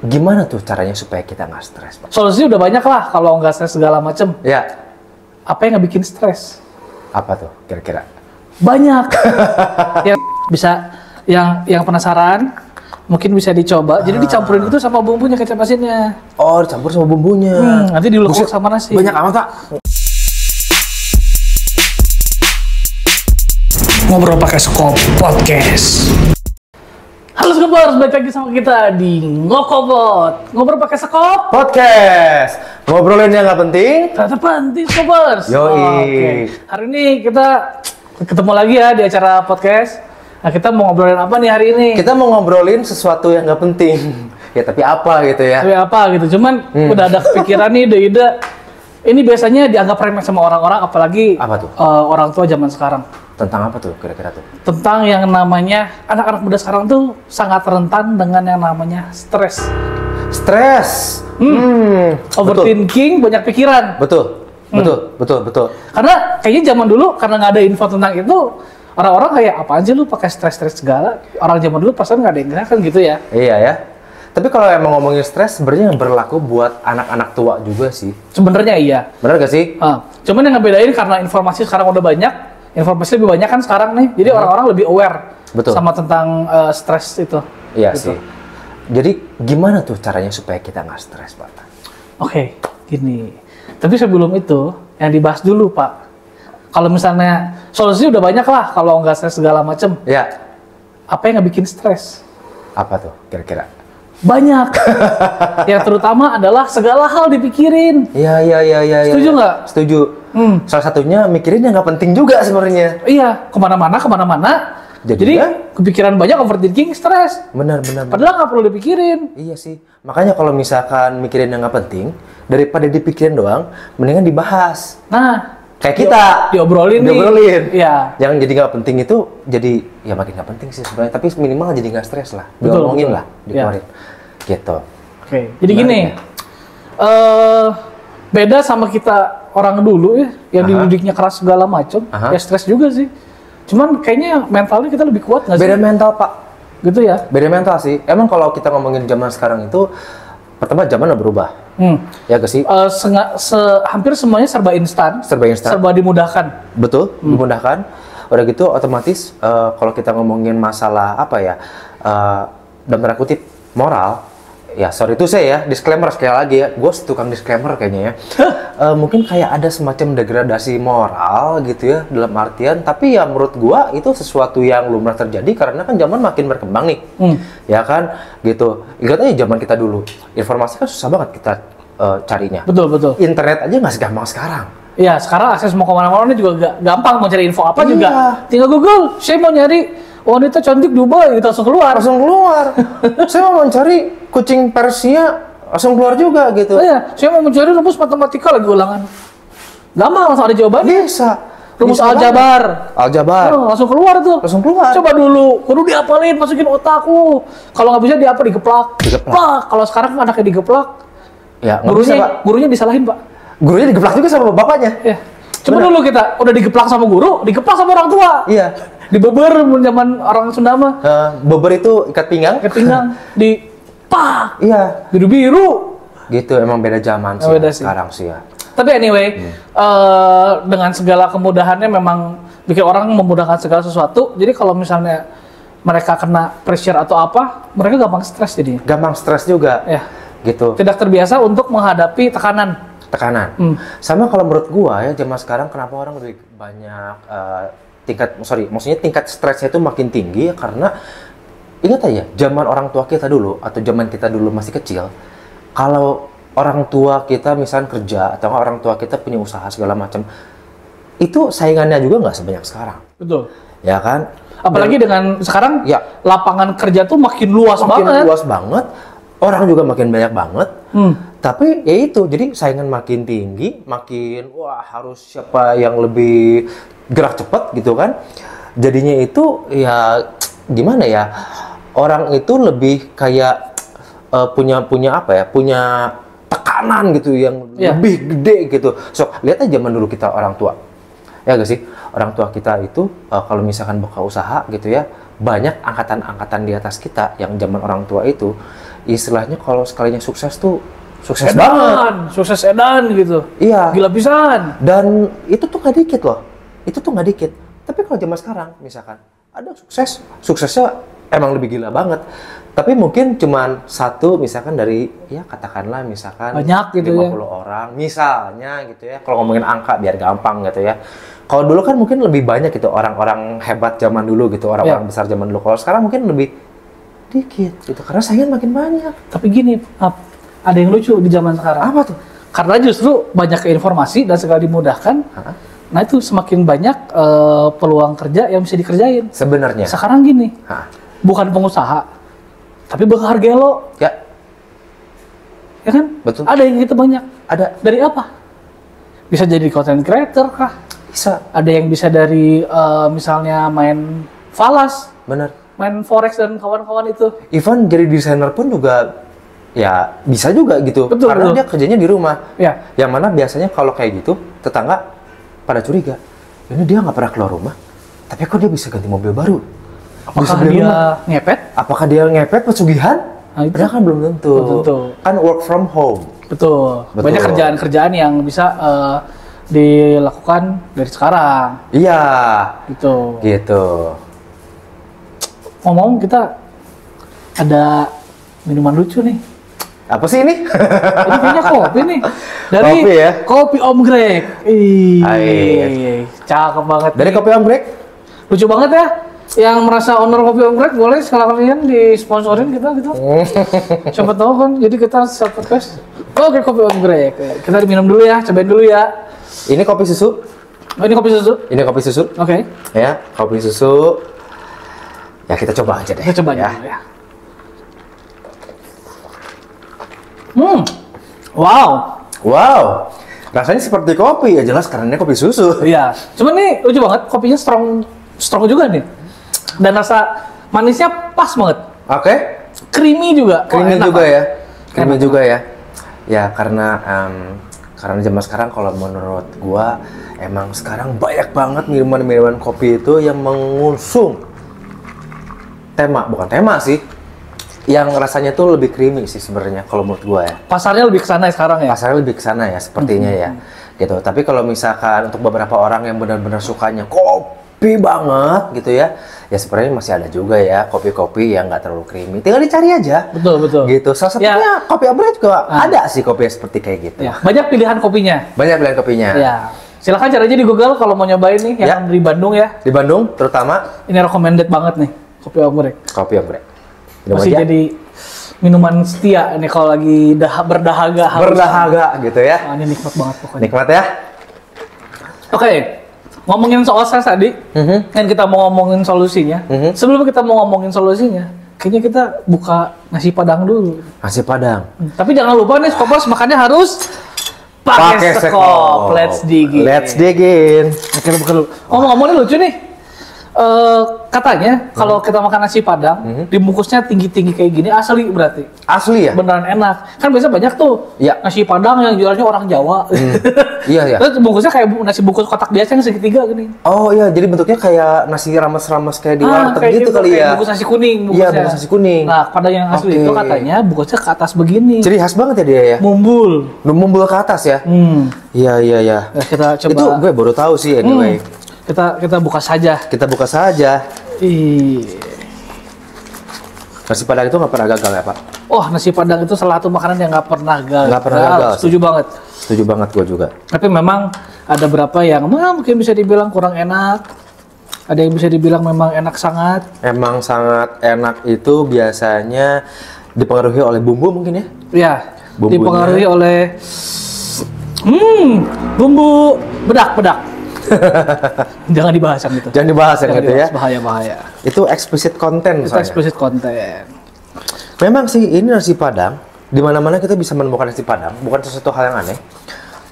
Gimana tuh caranya supaya kita nggak stres, Pak? Solusinya udah banyak lah kalau nggak stres segala macem. Ya, Apa yang nggak bikin stres? apa tuh kira-kira? Banyak. Yang bisa, yang penasaran, mungkin bisa dicoba. Jadi dicampurin itu sama bumbunya, kecap asinnya. Oh, dicampur sama bumbunya. Nanti diulek Buset, sama nasi. Banyak amat, Pak. Ngobrol pakai skop podcast. Halo skopers, balik lagi sama kita di Ngokobot. Ngobrol pakai skop Podcast. Ngobrolin yang nggak penting. ternyata penting skopers. Yoi. Oke. Hari ini kita ketemu lagi ya di acara podcast. Nah, kita mau ngobrolin apa nih hari ini? Kita mau ngobrolin sesuatu yang nggak penting. Ya, tapi apa gitu ya? Tapi apa gitu, cuman udah ada kepikiran nih, ide-ide. Ini biasanya dianggap remeh sama orang-orang, apalagi Apa tuh? orang tua zaman sekarang. Tentang apa tuh kira-kira tuh? Tentang yang namanya anak-anak muda sekarang tuh sangat rentan dengan yang namanya stres. Stres. Overthinking, banyak pikiran. Betul. Betul. Karena kayaknya zaman dulu karena nggak ada info tentang itu, orang-orang kayak apaan sih lu pakai stres-stres segala. Orang zaman dulu perasaan nggak ada yang kan gitu ya. Iya ya. Tapi kalau emang ngomongin stres, sebenarnya yang berlaku buat anak-anak tua juga sih. Sebenarnya iya. Benar gak sih? Cuman yang ngebedain karena informasi sekarang udah banyak, informasi lebih banyak kan sekarang nih. Jadi orang-orang lebih aware Betul. sama tentang stres itu. Iya Gitu. sih. Jadi gimana tuh caranya supaya kita nggak stres, Pak? Oke, gini. Tapi sebelum itu, yang dibahas dulu, Pak. Kalau misalnya solusinya udah banyak lah kalau nggak stres segala macem. Ya. Apa yang nggak bikin stres? Apa tuh kira-kira? Banyak. Yang terutama adalah segala hal dipikirin. Iya. Setuju nggak? Setuju. Salah satunya mikirin yang nggak penting juga sebenarnya. Iya, kemana-mana. Jadi kepikiran banyak, overthinking, stres. Benar. Padahal nggak perlu dipikirin. Iya sih. Makanya kalau misalkan mikirin yang nggak penting, daripada dipikirin doang, mendingan dibahas. Nah, Kayak kita. diobrolin nih. Iya. Yang jadi nggak penting itu jadi ya makin nggak penting sih sebenarnya. Tapi minimal jadi nggak stres lah. Betul, Diomongin betul. lah, dikeluarin. Gitu. Oke. Jadi gini. Beda sama kita orang dulu ya, yang dididiknya keras segala macam, ya stres juga sih. Cuman kayaknya mentalnya kita lebih kuat nggak sih? Beda mental, Pak. Gitu ya? Beda mental sih. Emang kalau kita ngomongin zaman sekarang itu, pertama zaman udah berubah. Ya gak sih? Hampir semuanya serba instan. Serba instan. Serba dimudahkan. Betul, dimudahkan. Udah gitu otomatis kalau kita ngomongin masalah apa ya, dalam tanda kutip moral, ya sorry itu saya ya, disclaimer sekali lagi ya, gue tukang disclaimer kayaknya ya. Mungkin kayak ada semacam degradasi moral gitu ya, dalam artian, tapi ya menurut gue itu sesuatu yang lumrah terjadi karena kan zaman makin berkembang nih, ya kan, gitu. Ingat aja zaman kita dulu, informasi kan susah banget kita carinya. Betul. Internet aja nggak segampang sekarang. Iya, sekarang akses mau kemana-mana juga gampang, mau cari info apa Iya. juga. Tinggal Google, saya mau nyari wanita cantik Dubai, gitu langsung keluar. Saya mau mencari kucing Persia, langsung keluar juga gitu. Oh iya, saya mau mencari rumus matematika lagi ulangan. Gampang, langsung ada jawabannya. Bisa. Rumus Bisa aljabar. Aljabar. Langsung keluar tuh. Langsung keluar. Coba dulu, kudu diapalin, masukin otakku. Kalau nggak bisa diapa, digeplak. Pak, kalau sekarang anaknya digeplak, Ya, nggak bisa, Pak. gurunya disalahin, Pak. Gurunya digeplak juga sama bapaknya. Ya. Coba dulu kita udah digeplak sama guru, digeplak sama orang tua. Iya. Dibeber zaman orang Sunda mah. Bober itu ikat pinggang. Ke pinggang, di pak, Iya. biru-biru. Gitu, emang beda zaman sih, Beda sih. sekarang sih ya. Tapi anyway, dengan segala kemudahannya memang bikin orang memudahkan segala sesuatu. Jadi kalau misalnya mereka kena pressure atau apa, mereka gampang stres jadinya. Gampang stres juga. Ya. Gitu. Tidak terbiasa untuk menghadapi tekanan. Sama kalau menurut gua ya, zaman sekarang kenapa orang lebih banyak tingkat stresnya itu makin tinggi ya, karena ingat aja zaman orang tua kita dulu atau zaman kita dulu masih kecil, kalau orang tua kita misalnya kerja atau orang tua kita punya usaha segala macam, itu saingannya juga nggak sebanyak sekarang. Betul. Ya kan? Apalagi dengan sekarang Ya. lapangan kerja tuh makin luas banget. Orang juga makin banyak banget. Tapi ya itu, jadi saingan makin tinggi, makin wah harus siapa yang lebih gerak cepat gitu kan. Jadinya itu ya gimana ya? Orang itu lebih kayak punya apa ya? Punya tekanan gitu yang lebih gede gitu. So, lihat aja zaman dulu kita orang tua. Ya gak sih? Orang tua kita itu kalau misalkan buka usaha gitu ya, banyak angkatan-angkatan di atas kita yang zaman orang tua itu istilahnya kalau sekalinya sukses tuh sukses banget. Sukses edan gitu. Iya. Gila pisan. Dan itu tuh nggak dikit loh. Itu tuh nggak dikit. Tapi kalau zaman sekarang, misalkan ada suksesnya emang lebih gila banget. Tapi mungkin cuman satu, misalkan dari, ya katakanlah misalkan banyak gitu 50 orang, misalnya gitu ya. Kalau ngomongin angka biar gampang gitu ya. Kalau dulu kan mungkin lebih banyak gitu orang-orang hebat zaman dulu gitu, orang-orang besar zaman dulu. Kalau sekarang mungkin lebih dikit gitu, karena saingan makin banyak. Tapi gini, ada yang lucu di zaman sekarang. Apa tuh? Karena justru banyak informasi dan segala dimudahkan. Nah itu semakin banyak peluang kerja yang bisa dikerjain. Sebenarnya. Sekarang gini, bukan pengusaha, tapi berharga lo. Ya. Ya kan? Betul. Ada yang gitu banyak. Ada. Dari apa? Bisa jadi content creator kah? Bisa. Ada yang bisa dari misalnya main falas. Bener. Main forex dan kawan-kawan itu. Even jadi desainer pun juga ya bisa juga gitu. Betul, karena betul. dia kerjanya di rumah. Ya. Yang mana biasanya kalau kayak gitu, tetangga pada curiga. Ini dia nggak pernah keluar rumah, tapi kok dia bisa ganti mobil baru? Apakah beli dia rumah? ngepet? Apakah dia ngepet pesugihan? Nah, itu. Padahal kan belum tentu. Belum tentu. Kan work from home. Betul. Betul. Banyak kerjaan-kerjaan yang bisa dilakukan dari sekarang. Iya. Gitu. Gitu. Ngomong kita ada minuman lucu nih. Apa sih ini? Ini kayaknya kopi nih. Dari Kopi ya? Kopi Om Greg. Hai. Cakep banget. Dari nih. Kopi Om Greg? Lucu banget ya. Yang merasa owner Kopi Om Greg boleh sekalian disponsorin kita gitu. Siapa tahu kan. Jadi kita podcast. Oke, Kopi Om Greg. Kita minum dulu ya, cobain dulu ya. Ini kopi susu. Oh, ini kopi susu. Ini kopi susu. Oke. Ya, kopi susu. Ya kita coba aja deh. Kita coba ya. dulu ya. Wow. Wow. Rasanya seperti kopi ya, jelas karena ini kopi susu. Iya. Cuman nih lucu banget, kopinya strong juga nih. Dan rasa manisnya pas banget. Oke. Creamy juga. Creamy enak juga banget. ya. Creamy Enak juga ya. Ya karena zaman sekarang kalau menurut gua emang sekarang banyak banget minuman-minuman kopi itu yang mengusung bukan tema sih, yang rasanya tuh lebih creamy sih sebenarnya kalau menurut gua ya. Pasarnya lebih ke sana ya sekarang ya. Pasarnya lebih ke sana ya sepertinya ya. Gitu. Tapi kalau misalkan untuk beberapa orang yang benar-benar sukanya kopi banget gitu ya, ya sebenarnya masih ada juga ya kopi-kopi yang nggak terlalu creamy. Tinggal dicari aja. Betul. Gitu. Salah satunya Ya. kopi Om Greg juga ada sih kopi seperti kayak gitu. Ya, banyak pilihan kopinya. Banyak pilihan kopinya. Ya. Silakan cari aja di Google kalau mau nyobain nih yang di Bandung ya. Di Bandung terutama Ini recommended banget nih kopi Om Greg. kopi Om Greg. Minum Masih aja. jadi minuman setia nih kalau lagi berdahaga. Berdahaga gitu ya. Ini nikmat banget pokoknya. Nikmat ya. Oke, ngomongin soal stres tadi, kan kita mau ngomongin solusinya. Sebelum kita mau ngomongin solusinya, kayaknya kita buka nasi padang dulu. Nasi Padang. Tapi jangan lupa nih, Skopers makannya harus pakai sekop. Let's dig in. Let's dig in. Oke, buka dulu. Ngomong-ngomongnya lucu nih. Katanya kalau kita makan nasi padang, dibungkusnya tinggi-tinggi kayak gini asli berarti. Asli ya? Beneran enak. Kan biasa banyak tuh Iya. nasi padang yang jualnya orang Jawa. Iya. Terus bungkusnya kayak nasi bungkus kotak biasa yang segitiga gini. Oh iya, jadi bentuknya kayak nasi rames-rames kayak di warteg kayak gitu kali kayak ya. bungkus nasi kuning. Iya, bungkus nasi kuning. Nah, padang yang asli Oke. itu katanya bungkusnya ke atas begini. Ciri khas banget ya dia ya. Mumbul. Mumbul ke atas ya. Ya, Iya. kita coba. Itu gue baru tahu sih anyway. Kita buka saja. Kita buka saja. Nasi Padang itu nggak pernah gagal ya Pak? Oh, nasi padang itu salah satu makanan yang nggak pernah gagal. Nggak pernah gagal sih. Setuju banget. Setuju banget gue juga. Tapi memang ada berapa yang mungkin bisa dibilang kurang enak. Ada yang bisa dibilang memang enak sangat. Emang sangat enak itu biasanya dipengaruhi oleh bumbu mungkin ya? Ya, Bumbunya. dipengaruhi oleh bumbu bedak. Jangan dibahas yang itu. Jangan dibahas yang itu ya. Bahaya. Itu explicit content Itu soalnya. explicit content. Memang sih ini nasi Padang, di mana-mana kita bisa menemukan nasi Padang, bukan sesuatu hal yang aneh.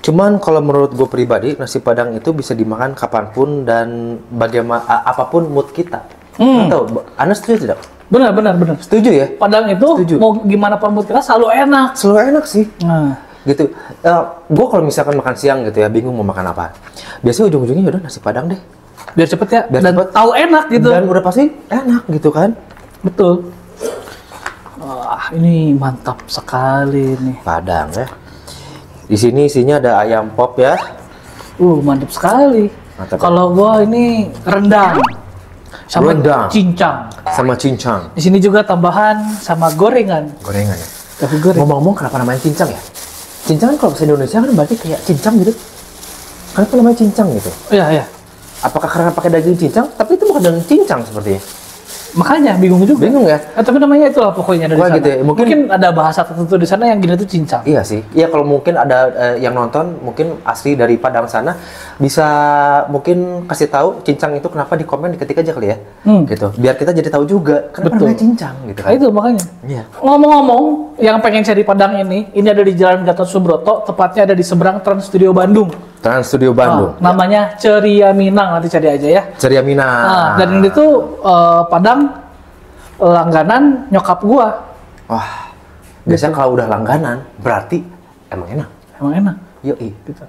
Cuman kalau menurut gue pribadi, nasi Padang itu bisa dimakan kapanpun dan bagaimana apapun mood kita. Atau Anda setuju tidak? Benar. Setuju ya? Padang itu Setuju. mau gimana pun mood kita selalu enak. Selalu enak sih. Nah, Gitu. Gue kalau misalkan makan siang gitu ya, bingung mau makan apa. Biasanya ujung-ujungnya udah nasi Padang deh. biar cepet ya. Biar dan cepet. tahu enak gitu. Dan udah pasti enak gitu kan. Betul. Wah, ini mantap sekali nih. Padang ya. Di sini isinya ada ayam pop ya. Mantap sekali. Mantap. Kalau gua ini rendang sama Rendang. cincang. Sama cincang. Di sini juga tambahan sama gorengan. Gorengan ya. Tahu goreng. Ngomong-ngomong kenapa namanya cincang ya? Cincang kan kalau bahasa Indonesia kan berarti kayak cincang gitu. Kenapa namanya cincang gitu? Iya, iya. Apakah karena pakai daging cincang? Tapi itu bukan daging cincang sepertinya. Makanya bingung juga. Bingung ya? Tapi namanya itulah pokoknya dari Wah, sana. gitu ya. Mungkin ada bahasa tertentu di sana yang gini tuh cincang. Iya sih. Iya kalau mungkin ada yang nonton mungkin asli dari Padang sana bisa mungkin kasih tahu cincang itu kenapa di komen diketik aja kali ya. Gitu. Biar kita jadi tahu juga kenapa Betul. namanya cincang gitu kan. Nah, itu makanya. Iya. Ngomong-ngomong, yang pengen cari Padang ini ada di Jalan Gatot Subroto, tepatnya ada di seberang Trans Studio Bandung. Trans Studio Bandung. Namanya Ceria Minang, nanti cari aja ya. Ceria Minang. Dan ini tuh Padang langganan nyokap gua. Wah. Biasanya kalau udah langganan berarti emang enak. Emang enak. Yoi. Gitu.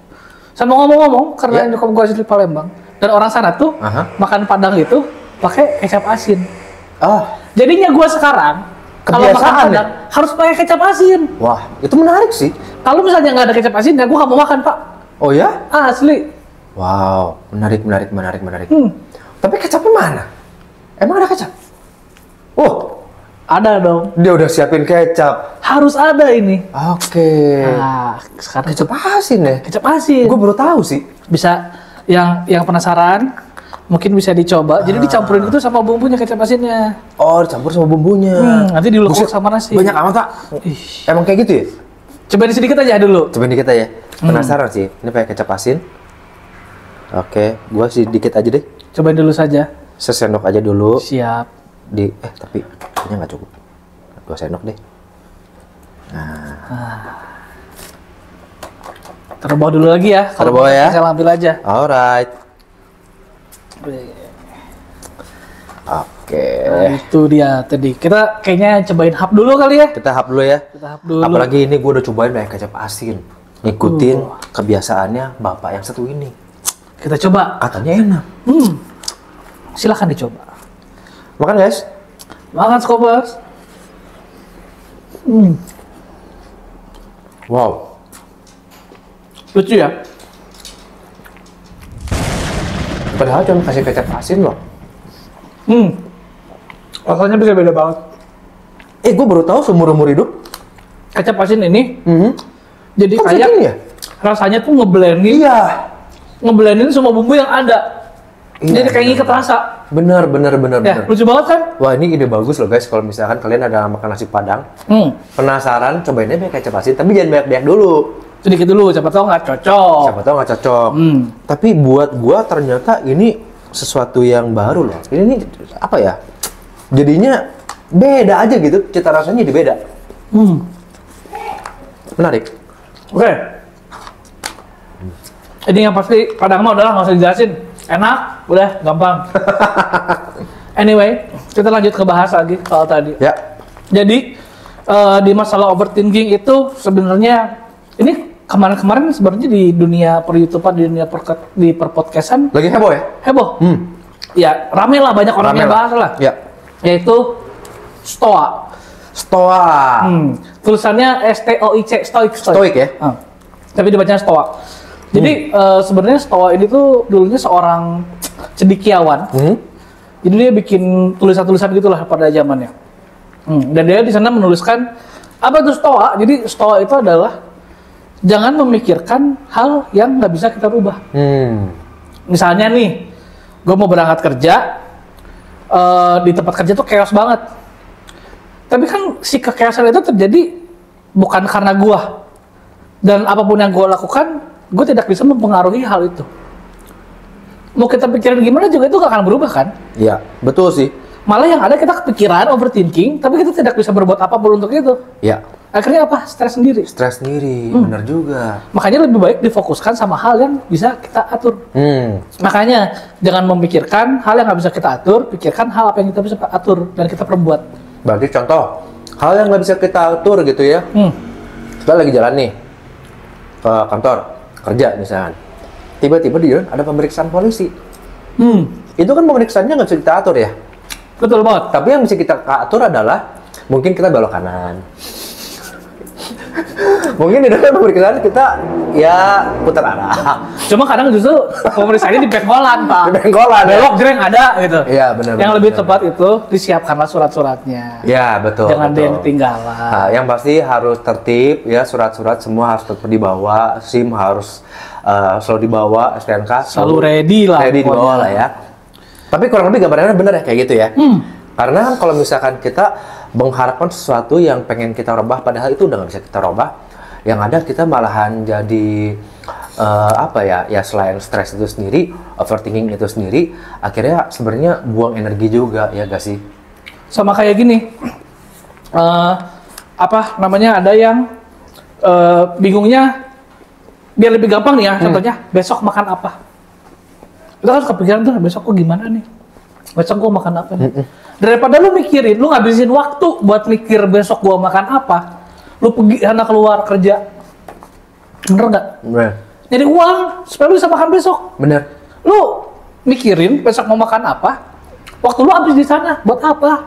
Sama ngomong-ngomong, karena Ya. nyokap gua asli Palembang dan orang sana tuh makan Padang itu pakai kecap asin. Oh, Jadinya gua sekarang kalau makan kebiasaan Padang harus pakai kecap asin. wah, itu menarik sih. Kalau misalnya nggak ada kecap asin, ya gua nggak mau makan, Pak. Oh ya? Asli. Wow, menarik. Hmm. Tapi kecapnya mana? Emang ada kecap? Oh, Ada dong. dia udah siapin kecap. Harus ada ini. Oke. Nah, sekarang Kecap asin ya? kecap asin. Gue baru tahu sih. Bisa yang penasaran mungkin bisa dicoba. Jadi dicampurin itu sama bumbunya kecap asinnya. Oh, dicampur sama bumbunya. Nanti dilukuk Buset, sama nasi. Banyak amat, Pak. Ih. Emang kayak gitu ya? Cobain sedikit aja dulu. Cobain dikit aja. Penasaran sih. Ini pakai kecap asin. Oke, gua sedikit aja deh. Cobain dulu saja. Sesendok aja dulu. Siap. Tapi kayaknya nggak cukup. Gua sendok deh. Taruh bawah dulu lagi ya. Taruh bawah ya. Saya ambil aja. Alright. Oke. Nah, itu dia tadi. Kita kayaknya cobain hap dulu kali ya. Kita hap dulu ya. Kita hap dulu. Apalagi ini gue udah cobain pakai kecap asin. Ngikutin kebiasaannya bapak yang satu ini. Kita coba. Katanya enak. Silakan dicoba. Makan guys. Makan Skobers. Wow. Lucu ya. Padahal cuma kasih kecap asin loh. Rasanya bisa beda banget. Gue baru tahu seumur-umur hidup. Kecap asin ini jadi Kok bisa kayak gini ya? rasanya tuh ngeblendin semua bumbu yang ada. Iya, Jadi kayak ngikat rasa. Bener. Ya, lucu banget kan? Wah, ini ide bagus loh guys. Kalau misalkan kalian ada makan nasi Padang, penasaran, cobainnya pakai kecap asin. Tapi jangan banyak-banyak dulu. Sedikit dulu, siapa tahu nggak cocok. Siapa tahu nggak cocok. Tapi buat gua ternyata ini sesuatu yang baru loh. Ini apa ya? Jadinya beda aja gitu. Cita rasanya jadi beda. Menarik. Oke. Ini yang pasti Padang mah udahlah nggak usah dijelasin. Enak, udah gampang. Anyway, kita lanjut ke bahas lagi soal tadi. Ya. Jadi di masalah overthinking itu sebenarnya ini kemarin-kemarin sebenarnya di dunia per YouTubean, di dunia di perpodcastan Lagi heboh ya? heboh. Ya, rame lah, banyak orang Rame yang lah. bahas lah. Ya. Yaitu Stoa. Stoa. Tulisannya STOIC, stoik. Stoik ya? Tapi dibacanya Stoa. Jadi sebenarnya Stoa ini tuh dulunya seorang cendekiawan. Jadi dia bikin tulisan-tulisan gitulah pada zamannya. Dan dia di sana menuliskan apa itu Stoa. Jadi Stoa itu adalah jangan memikirkan hal yang nggak bisa kita rubah. Misalnya nih, gue mau berangkat kerja, di tempat kerja tuh chaos banget. Tapi kan si kechaosan itu terjadi bukan karena gue. Dan apapun yang gue lakukan, gue tidak bisa mempengaruhi hal itu. Mau kita pikirin gimana juga itu gak akan berubah kan? Iya, betul sih. Malah yang ada kita kepikiran, overthinking, tapi kita tidak bisa berbuat apapun untuk itu. Ya. Akhirnya apa? Stres sendiri. Stres sendiri, bener juga. Makanya lebih baik difokuskan sama hal yang bisa kita atur. Makanya jangan memikirkan hal yang nggak bisa kita atur, pikirkan hal apa yang kita bisa atur dan kita perbuat. Berarti contoh, hal yang nggak bisa kita atur gitu ya. Kita lagi jalan nih ke kantor, kerja misalnya. Tiba-tiba di jalan ada pemeriksaan polisi. Hmm. Itu kan pemeriksaannya nggak bisa kita atur ya. Betul banget. Tapi yang bisa kita atur adalah mungkin kita belok kanan. Mungkin di dalam pemeriksaan kita ya putar arah. Cuma kadang justru pemeriksaannya di pengkolan, Pak. Di pengkolan, belok jreng ada gitu. Iya, benar. Yang lebih tepat itu disiapkanlah surat-suratnya. Ya, betul. Jangan ada betul. yang ketinggalan. Nah, yang pasti harus tertib ya, surat-surat semua harus tetap dibawa, SIM harus selalu dibawa, STNK Selalu ready lah. Ready dibawa lah ya. Tapi kurang lebih gambarannya bener ya kayak gitu ya. Karena kan kalau misalkan kita mengharapkan sesuatu yang pengen kita rubah, padahal itu udah nggak bisa kita rubah, yang ada kita malahan jadi apa ya? Ya selain stres itu sendiri, overthinking itu sendiri, akhirnya sebenarnya buang energi juga ya gak sih? Sama kayak gini, apa namanya, ada yang bingungnya, biar lebih gampang nih ya, contohnya besok makan apa? Kita kan kepikiran tuh, besok kok gimana nih? Besok gua makan apa nih? Daripada lu mikirin, lu ngabisin waktu buat mikir besok gua makan apa, lu pergi sana keluar kerja, bener nggak? Bener. Nyari uang supaya lu bisa makan besok. Bener. Lu mikirin besok mau makan apa, waktu lu habis di sana buat apa?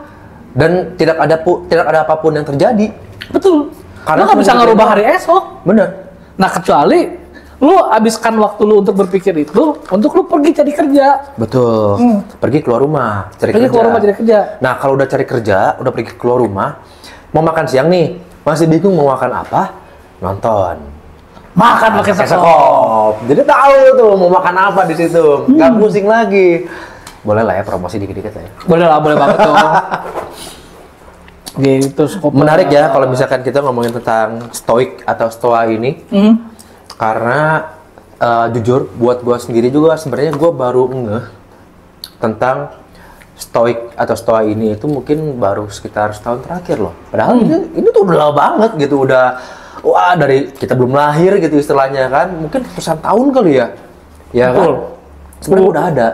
Dan tidak ada apapun yang terjadi. Betul. Karena Lu nggak bisa ngerubah hari esok. Bener. Nah, kecuali lu habiskan waktu lu untuk berpikir itu untuk lu pergi cari kerja. Betul. Pergi keluar rumah, cari Pergi kerja. keluar rumah cari kerja. Nah, kalau udah cari kerja, udah pergi keluar rumah, mau makan siang nih, masih bingung mau makan apa? Nonton. Makan pakai sekop. Sekop. Jadi tahu tuh mau makan apa di situ. Nggak pusing lagi. Boleh lah ya promosi dikit-dikit lah ya. Boleh lah, boleh banget tuh. Gitu, sekop. Menarik ya kalau misalkan kita ngomongin tentang stoik atau stoa ini. Karena jujur buat gua sendiri juga sebenarnya gua baru ngeh tentang stoik atau stoa ini itu mungkin baru sekitar setahun terakhir loh. Padahal ini tuh udah lama banget gitu, udah wah dari kita belum lahir gitu istilahnya kan, mungkin ratusan tahun kali ya. Ya Betul. kan? Sebenarnya udah ada.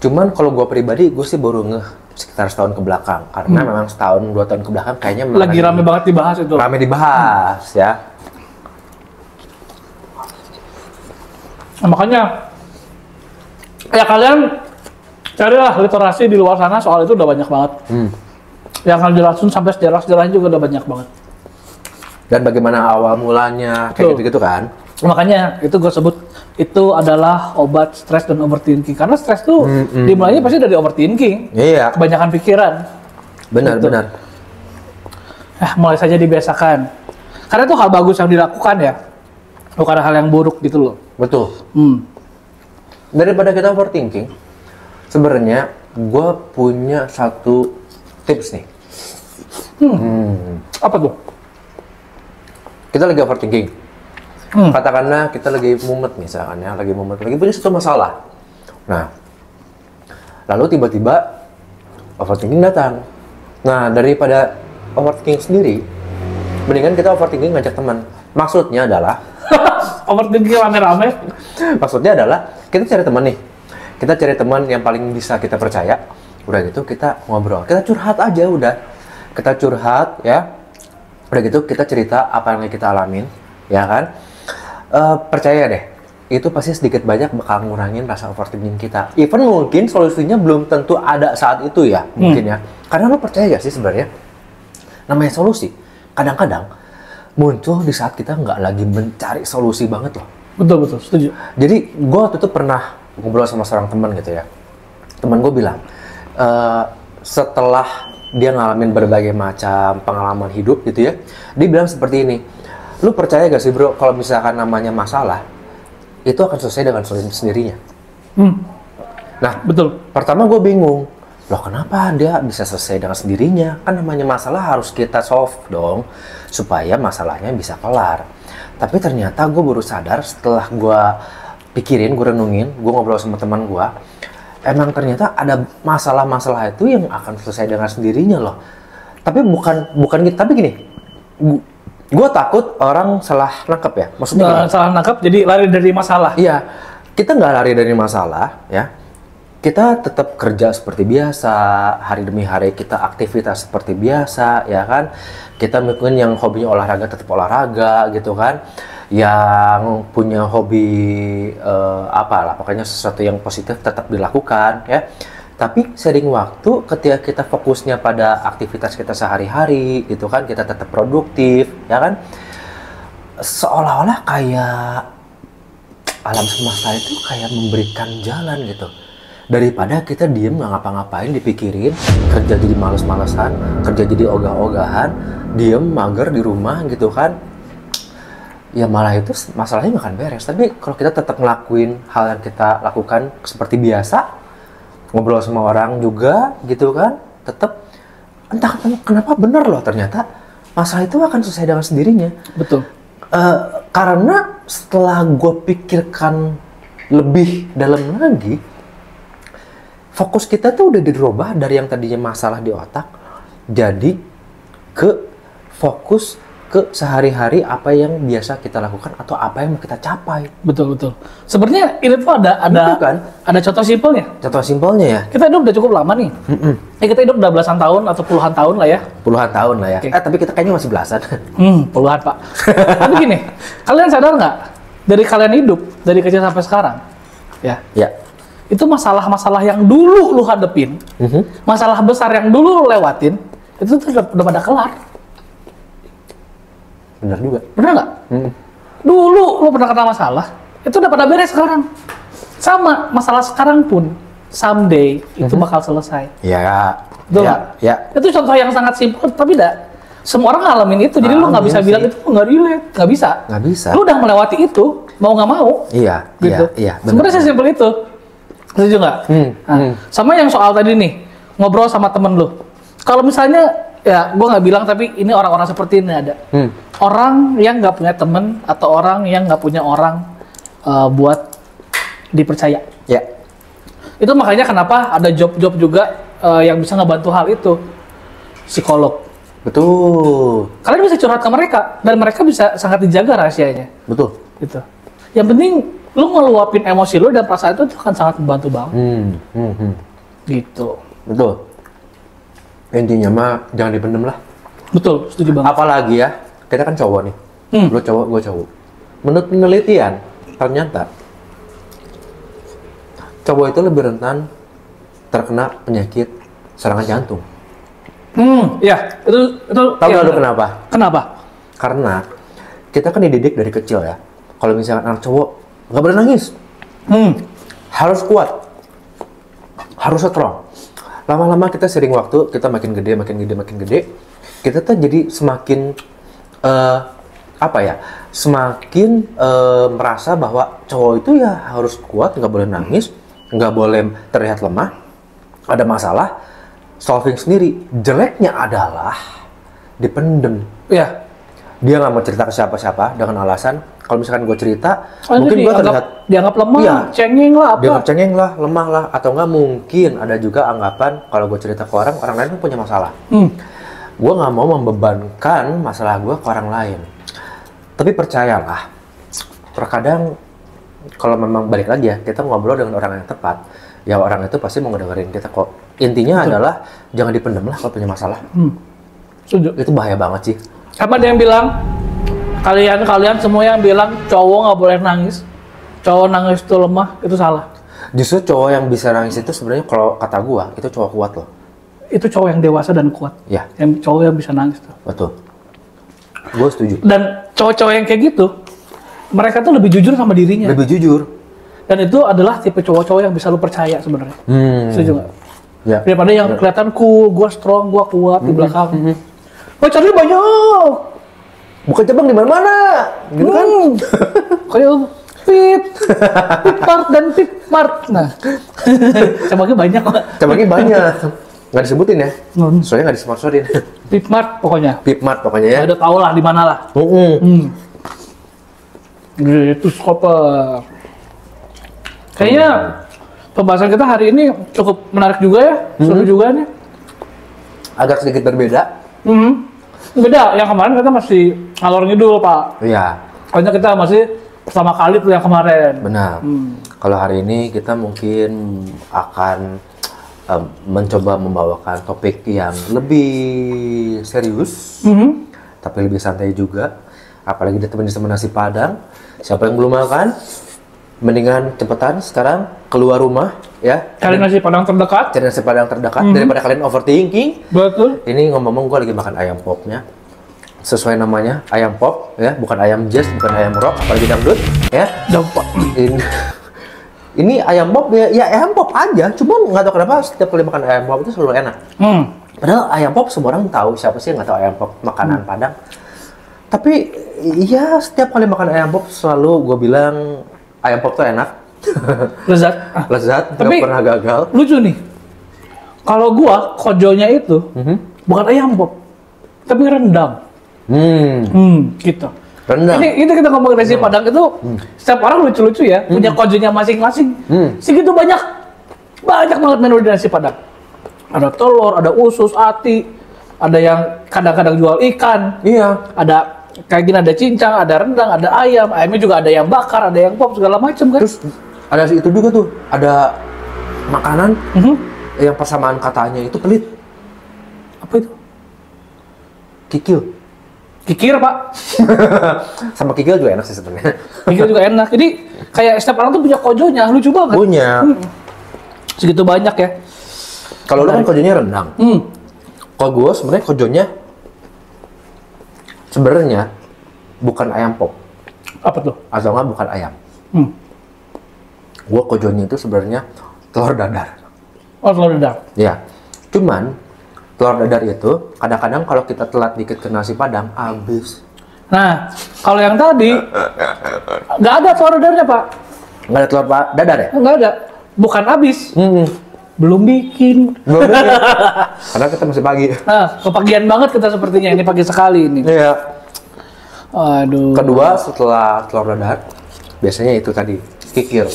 Cuman kalau gua pribadi gue sih baru ngeh sekitar setahun ke belakang karena memang setahun 2 tahun ke belakang kayaknya Lagi rame banget dibahas itu. rame dibahas ya. Nah, makanya ya kalian carilah literasi di luar sana soal itu udah banyak banget. Yang akan jelasin sampai sejarah-sejarahnya juga udah banyak banget. Dan bagaimana awal mulanya kayak Betul. gitu-gitu kan. Makanya itu gue sebut itu adalah obat stres dan overthinking, karena stres tuh dimulainya pasti dari overthinking. Iya, Kebanyakan pikiran. benar Betul. benar. Mulai saja dibiasakan. Karena itu hal bagus yang dilakukan ya, bukan hal yang buruk gitu loh. Betul. Daripada Daripada kita overthinking, sebenarnya gue punya satu tips nih. Apa tuh? Kita lagi overthinking. Katakanlah kita lagi mumet misalkan ya, lagi punya satu masalah. Nah, lalu tiba-tiba overthinking datang. Nah, daripada overthinking sendiri, mendingan kita overthinking ngajak teman. Maksudnya adalah Overthinking rame-rame. Maksudnya adalah kita cari teman nih. Kita cari teman yang paling bisa kita percaya. Udah gitu kita ngobrol. Kita curhat aja udah. Kita curhat ya. Udah gitu kita cerita apa yang kita alamin, ya kan? Percaya deh. Itu pasti sedikit banyak bakal ngurangin rasa overthinking kita. Even mungkin solusinya belum tentu ada saat itu ya, mungkin ya. Karena lo percaya gak sih sebenarnya? Namanya solusi. Kadang-kadang muncul di saat kita nggak lagi mencari solusi banget loh. Betul, setuju. Jadi gue waktu itu pernah ngobrol sama seorang teman gitu ya. Teman gue bilang, setelah dia ngalamin berbagai macam pengalaman hidup gitu ya, dia bilang seperti ini, lu percaya gak sih bro, kalau misalkan namanya masalah, itu akan selesai dengan sendirinya. Nah, Betul. pertama gue bingung, loh kenapa dia bisa selesai dengan sendirinya? Kan namanya masalah harus kita solve dong, supaya masalahnya bisa kelar. Tapi ternyata gue baru sadar setelah gue pikirin, gue renungin, gue ngobrol sama teman gue, emang ternyata ada masalah-masalah itu yang akan selesai dengan sendirinya loh. Tapi bukan gitu, tapi gini, gue takut orang salah nangkep ya. Maksudnya gini, Salah nangkap jadi lari dari masalah. iya, kita nggak lari dari masalah ya. Kita tetap kerja seperti biasa, hari demi hari kita aktivitas seperti biasa, ya kan? Kita mungkin yang hobinya olahraga tetap olahraga, gitu kan? Yang punya hobi apalah, pokoknya sesuatu yang positif tetap dilakukan, ya. Tapi sering waktu ketika kita fokusnya pada aktivitas kita sehari-hari gitu kan, kita tetap produktif, ya kan? Seolah-olah kayak alam semesta itu kayak memberikan jalan gitu. Daripada kita diem nggak ngapa-ngapain, dipikirin, kerja jadi males-malesan, kerja jadi ogah-ogahan, diem mager di rumah gitu kan, ya malah itu masalahnya nggak akan beres. Tapi kalau kita tetap ngelakuin hal yang kita lakukan seperti biasa, ngobrol sama orang juga gitu kan, tetap entah kenapa bener loh, ternyata masalah itu akan selesai dengan sendirinya. Betul. Karena setelah gue pikirkan lebih dalam lagi, fokus kita tuh udah dirubah dari yang tadinya masalah di otak jadi ke fokus ke sehari-hari apa yang biasa kita lakukan atau apa yang mau kita capai. Betul. Sebenarnya ini tuh ada Gitu kan? ada contoh simpelnya. Contoh simpelnya ya. Kita hidup udah cukup lama nih. Kita hidup udah belasan tahun atau puluhan tahun lah ya. Puluhan tahun lah ya. Oke. Tapi kita kayaknya masih belasan. Puluhan Pak. Tapi gini, kalian sadar nggak dari kalian hidup dari kecil sampai sekarang, ya? Ya. Itu masalah-masalah yang dulu lu hadepin, masalah besar yang dulu lu lewatin, itu tuh udah pada kelar. Benar juga. Bener nggak? Dulu lu pernah kena masalah, itu udah pada beres sekarang. Sama masalah sekarang pun, someday itu bakal selesai. Ya. Betul Ya. nggak? Ya. Itu Itu contoh yang sangat simpel, tapi semua orang ngalamin itu. Jadi lu nggak bisa Ngalamin bilang sih. itu nggak relate, nggak bisa. nggak bisa. Lu udah melewati itu, mau nggak mau. Iya. Gitu. Iya. Benar. Sebenarnya sesimpel itu. Setuju nggak? Sama yang soal tadi nih, ngobrol sama temen lu. Kalau misalnya, ya gue nggak bilang, tapi ini orang-orang seperti ini ada. Orang yang nggak punya temen, atau orang yang nggak punya orang buat dipercaya. Ya. Itu makanya kenapa ada job-job juga yang bisa ngebantu hal itu. Psikolog. Betul. Kalian bisa curhat ke mereka, dan mereka bisa sangat dijaga rahasianya. Betul. Gitu. Yang penting, lu ngeluapin emosi lu dan perasaan itu akan sangat membantu banget. Gitu. Betul. Intinya mah jangan dipendem lah. Betul, setuju banget. Apalagi ya, kita kan cowok nih. Lu cowok, gue cowok. Menurut penelitian, ternyata cowok itu lebih rentan terkena penyakit serangan jantung. Ya, itu Tahu ya, nggak lu bener. kenapa? Kenapa? Karena kita kan dididik dari kecil ya. Kalau misalkan anak cowok nggak boleh nangis, harus kuat, harus strong. Lama-lama kita sering waktu, kita makin gede, kita tuh jadi semakin semakin merasa bahwa cowok itu ya harus kuat, nggak boleh nangis, nggak boleh terlihat lemah, ada masalah, solving sendiri. Jeleknya adalah dipendem. Ya, Dia nggak mau cerita ke siapa-siapa dengan alasan kalau misalkan gue cerita, itu mungkin gue terlihat dianggap lemah, Iya. cengeng lah apa. dianggap cengeng lah, lemah lah, atau nggak mungkin ada juga anggapan kalau gue cerita ke orang lain kan punya masalah. Gue nggak mau membebankan masalah gue ke orang lain. Tapi percayalah, terkadang kalau memang balik lagi ya, kita ngobrol dengan orang yang tepat, ya orang itu pasti mau ngedengerin kita kok. Intinya adalah jangan dipendem lah kalau punya masalah. Setuju. Itu bahaya banget sih. Apa ada yang bilang, kalian semua yang bilang cowok nggak boleh nangis, cowok nangis itu lemah, itu salah. Justru cowok yang bisa nangis itu sebenarnya kalau kata gua itu cowok kuat loh. Itu cowok yang dewasa dan kuat. Ya. Yang cowok yang bisa nangis tuh. Betul. Gue setuju. Dan cowok-cowok yang kayak gitu, mereka tuh lebih jujur sama dirinya. Lebih jujur. Dan itu adalah tipe cowok-cowok yang bisa lu percaya sebenarnya. Setuju nggak? Ya. Daripada yang kelihatan cool, gua strong, gua kuat di belakang. Pacarnya banyak. Bukan cabang di mana-mana, gitu kan? Kayak Pit Mart dan Pit Mart. Nah, cabangnya banyak kok. Cabangnya banyak. Nggak disebutin ya? Soalnya nggak disponsorin. Pit Mart pokoknya. Pip Mart pokoknya ya. Ya udah tau lah di mana lah. Gitu Skoper. Kayaknya pembahasan kita hari ini cukup menarik juga ya, seru juga nih. Agak sedikit berbeda. Beda, yang kemarin kita masih ngalor ngidul Pak. Iya, Soalnya kita masih pertama kali tuh yang kemarin. benar. Kalau hari ini kita mungkin akan mencoba membawakan topik yang lebih serius, tapi lebih santai juga. Apalagi ditemenin sama nasi padang. Siapa yang belum makan? mendingan cepetan sekarang keluar rumah ya. Cari nasi padang terdekat. Cari nasi padang terdekat daripada kalian overthinking. Betul. Ini ngomong-ngomong gue lagi makan ayam popnya. Sesuai namanya, ayam pop ya, bukan ayam jazz, bukan ayam rock, apalagi dangdut ya. Dampak. Ini ayam pop ya ayam pop aja, cuman nggak tahu kenapa setiap kali makan ayam pop itu selalu enak. Padahal ayam pop semua orang tahu, siapa sih yang nggak tahu ayam pop makanan Padang. Tapi ya setiap kali makan ayam pop selalu gue bilang ayam pop tuh enak. Lezat. Lezat, nggak Tapi pernah gagal. lucu nih. Kalau gua kojonya itu bukan ayam pop, tapi rendang. Gitu. Rendang. Ini kita ngomongin nasi Padang itu setiap orang lucu-lucu ya, punya kojonya masing-masing. Segitu banyak banget menu di nasi Padang. Ada telur, ada usus, ati, ada yang kadang-kadang jual ikan. Iya. Ada kayak gini, ada cincang, ada rendang, ada ayam. Ayamnya juga ada yang bakar, ada yang pop, segala macam kan. Terus ada itu juga tuh, ada makanan yang persamaan katanya itu pelit. Apa itu? Kikil. Kikir, Pak. Sama kikil juga enak sih sebenarnya. Kikir juga enak. Jadi kayak setiap orang tuh punya kojonya, lucu banget. Punya. Segitu banyak ya. Kalau lu kan kojonya rendang. Kalau gue sebenarnya kojonya sebenarnya bukan ayam pop. Apa tuh? Atau nggak bukan ayam. Gue kojonya itu sebenarnya telur dadar. Oh, telur dadar. Ya. Cuman telur dadar itu kadang-kadang kalau kita telat dikit ke nasi Padang habis. Nah, kalau yang tadi nggak ada telur dadarnya, Pak. Nggak ada telur dadar ya? Nggak ada. Bukan habis. Belum bikin. Belum bikin. Karena kita masih pagi. Nah, kepagian banget kita sepertinya. Ini pagi sekali ini. Iya. Aduh. Kedua setelah telur dadar, biasanya itu tadi kikil.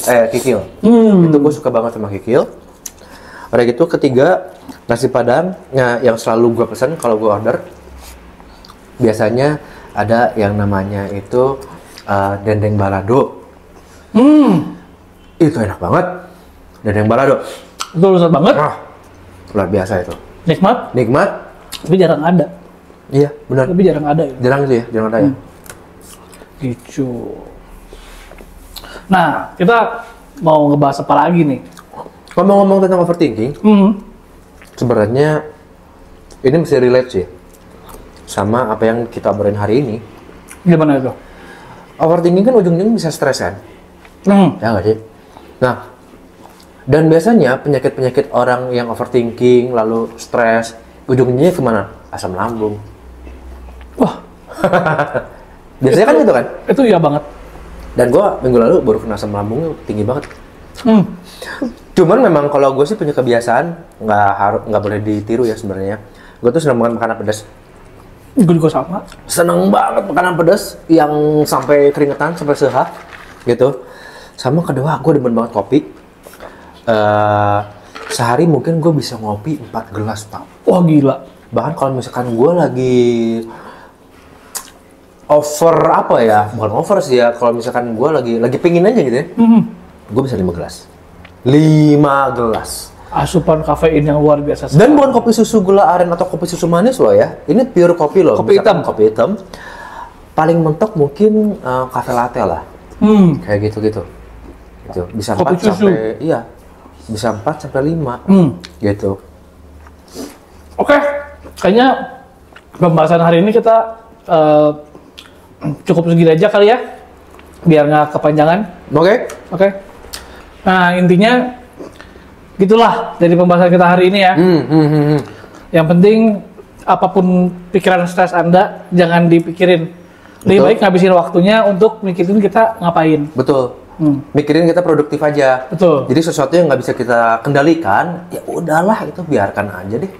Itu gue suka banget sama kikil. Udah gitu ketiga nasi Padang yang selalu gue pesan kalau gue order. Biasanya ada yang namanya itu dendeng balado. Itu enak banget. Dendeng balado. Itu lezat banget. Luar biasa itu. Nikmat. Nikmat. Tapi jarang ada. Iya, benar. Tapi jarang ada. Ya. Jarang itu ya, jarang ada ya. Gitu. Nah, kita mau ngebahas apa lagi nih? Ngomong-ngomong tentang overthinking, sebenarnya ini mesti relate sih sama apa yang kita obrolin hari ini. Gimana itu? Overthinking kan ujung-ujungnya bisa stres kan? Ya nggak sih? Nah, dan biasanya penyakit-penyakit orang yang overthinking lalu stres, ujungnya kemana? Asam lambung. Wah. Biasanya kan gitu kan? Itu iya banget. Dan gue minggu lalu baru kena asam lambungnya tinggi banget. Cuman memang kalau gue sih punya kebiasaan nggak boleh ditiru ya sebenarnya. Gue tuh senang makan makanan pedas. Gue juga sama. Seneng banget makanan pedas yang sampai keringetan, sampai sehah gitu. Sama kedua, gue demen banget kopi. Sehari mungkin gue bisa ngopi 4 gelas, Pak. Wah, gila. Bahkan kalau misalkan gue lagi over apa ya, bukan over sih ya, kalau misalkan gue lagi pingin aja gitu ya, gue bisa 5 gelas. 5 gelas. Asupan kafein yang luar biasa. Dan bukan kopi susu gula aren atau kopi susu manis loh ya, ini pure kopi loh. Kopi hitam. Kopi hitam. Paling mentok mungkin cafe latte lah. Kayak gitu-gitu. Gitu. Bisa 4 Kopi susu. sampai iya. Bisa 4 sampai 5. Gitu. Oke. Kayaknya pembahasan hari ini kita cukup segini aja kali ya. Biar nggak kepanjangan. Oke. Nah, intinya gitulah dari pembahasan kita hari ini ya. Yang penting apapun pikiran stres Anda jangan dipikirin. Lebih baik ngabisin waktunya untuk mikirin kita ngapain. Betul. Mikirin kita produktif aja. Betul. Jadi sesuatu yang nggak bisa kita kendalikan, ya udahlah itu biarkan aja deh.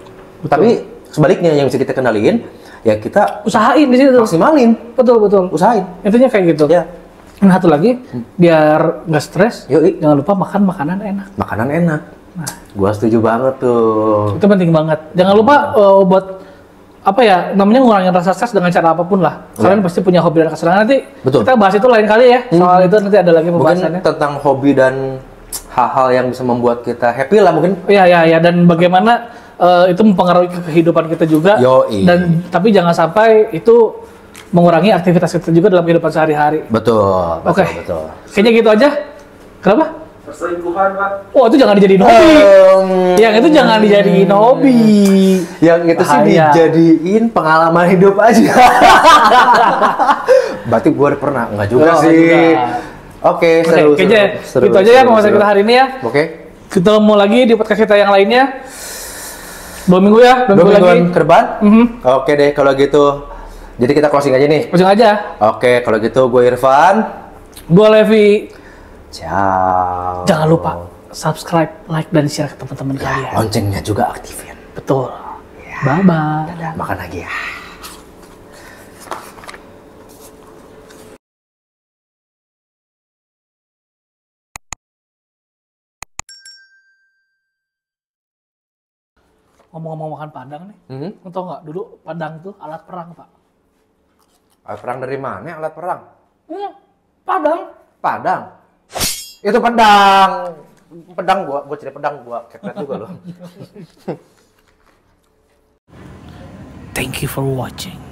Betul. Tapi sebaliknya yang bisa kita kendaliin, ya kita Usahain di situ. maksimalin. Betul. Usahain. Intinya kayak gitu. Ya. Nah, satu lagi, biar nggak stres, Yoi. jangan lupa makan makanan enak. Makanan enak. Nah, Gua setuju banget tuh. itu penting banget. Jangan lupa buat apa ya, namanya ngurangin rasa stres dengan cara apapun lah. Kalian pasti punya hobi dan kesenangan. Nanti Betul. kita bahas itu lain kali ya. Soal itu nanti ada lagi Mungkin pembahasannya. tentang hobi dan hal-hal yang bisa membuat kita happy lah mungkin. Iya, dan bagaimana itu mempengaruhi kehidupan kita juga. Yoi. Dan tapi jangan sampai itu mengurangi aktivitas kita juga dalam kehidupan sehari-hari. Betul. Oke. Betul. Kayaknya gitu aja. Kenapa? Perselingkuhan, Pak. Oh, itu jangan dijadiin hobi. Yang itu jangan dijadiin hobi. Yang itu sih Bahaya. dijadiin pengalaman hidup aja. Berarti gue udah pernah, enggak juga Oh, sih. enggak. Oke, Oke, kayaknya itu aja ya pembahasan kita hari ini ya. Oke. Kita mau lagi di podcast kita yang lainnya. 2 minggu ya, 2 Dua minggu lagi. mingguan ke depan? Mhm. Oke deh, kalau gitu. Jadi kita closing aja nih. Ujung aja. Oke, kalau gitu gue Irfan. Gua Levi. Ciao. Jangan lupa subscribe, like, dan share ke teman-teman kalian. Loncengnya juga aktifin. Betul. Bye-bye. Dadah, makan lagi ya. Ngomong-ngomong makan Padang nih. Lo tau nggak, dulu Padang tuh alat perang, Pak. Alat perang dari mana? Alat perang? Padang. Padang. Itu pedang. Pedang gua cari pedang gua kepret juga loh. Thank you for watching.